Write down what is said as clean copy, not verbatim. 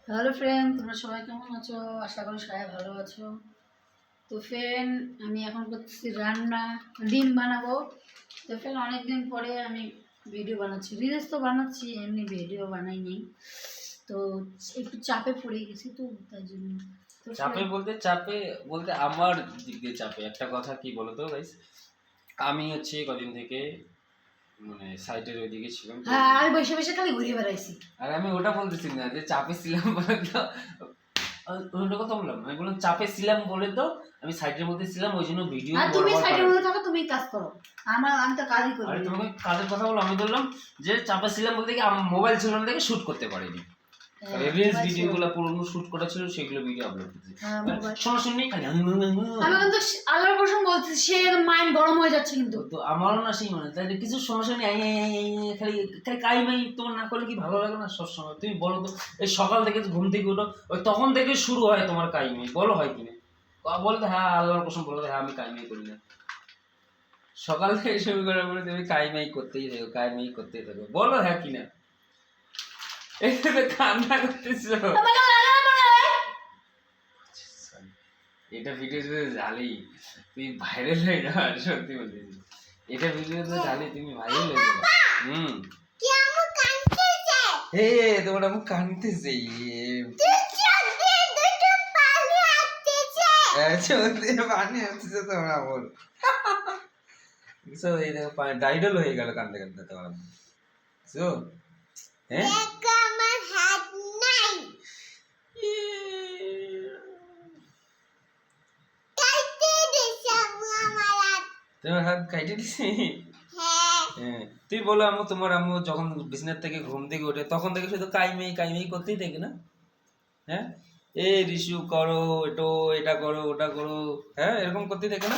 Hello friend, তোমরা সবাই কেমন আছো? আশা করি সবাই ভালো আছো। তো ফ্রেন্ড, আমি এখন করতেছি রান্না, ডিম বানাবো। তো ফ্রেন্ড, অনেকদিন পরে আমি ভিডিও বানাচ্ছি, রিলস তো বানাচ্ছি, এমনি ভিডিও বানাইনি। তো একটু চাপে পড়ে গেছি, তো তাই জন্য। তো চাপে বলতে আমার দিক দিয়ে চাপে একটা কথা কি বলতো গাইস, আমি হচ্ছে কদিন থেকে মানে সাইটের ওইদিকে ছিলাম তো। হ্যাঁ, আমি বসে বসে খালি ঘুরে বেড়াইছি। আর আমি ওটা বলতেছি না যে চাপে ছিলাম বলে তো ওটা কথা বললাম, আমি বললাম চাপে ছিলাম বলে তো আমি সাইটের মধ্যে ছিলাম, ওই জন্য ভিডিও আর তুমি সাইডের মধ্যে থাকো, তুমি কাজ করো, আমি তো কাজই করি। আর তোমাকে কাজের কথা বলো, আমি বললাম যে চাপে ছিলাম বলতে কি আমার মোবাইল ছিল না দেখে শুট করতে পারিনি। রিলস ভিডিওগুলো পুরনো শুট করা ছিল, সেগুলো ভিডিও আপলোড করতেছি। সমস্যা নেই, খালি আমি কিন্তু আল্লাহর কসম বলছি, সে মাইন্ড গরম হয়ে যাচ্ছে কিন্তু। তো আমারও না সেই মানে, তাই কিছু সমস্যা নেই, খালি খালি কাই মাই তোমার না করলে কি ভালো লাগে না সবসময়? তুমি বলো তো, এই সকাল থেকে ঘুম থেকে উঠো, ওই তখন থেকে শুরু হয় তোমার কাইমাই, বলো হয় কিনা? বলতে হ্যাঁ, আল্লাহর কসম বলো হ্যাঁ আমি কাইমাই করি না। সকাল থেকে শুরু করার পরে তুমি কাইমাই করতেই থাকো, কাইমাই করতেই থাকো, বলো হ্যাঁ কিনা? এইভাবে কান্না করতেছো। এটা ভিডিও যদি জালি তুই ভাইরাল হয়ে যাবে, সত্যি বলতেছি, এটা ভিডিও তো জালি তুমি ভাইরাল হয়ে যাবে। হে তোমার আমি কাঁদতেছি, পানি আসতেছে তোমার বল। এই দেখো ডাইডল হয়ে গেল কাঁদতে কাঁদতে তোমার। হ্যাঁ, তোমার হাত কাইটে দিছি। হ্যাঁ, তুই বলো আম্মু, তোমার আম্মু যখন বিছানার থেকে ঘুম থেকে ওঠে তখন থেকে শুধু কাইমেই কাইমেই করতেই থাকে না? হ্যাঁ, এ রিশু করো, এটা করো, ওটা করো, হ্যাঁ এরকম করতেই থাকে না?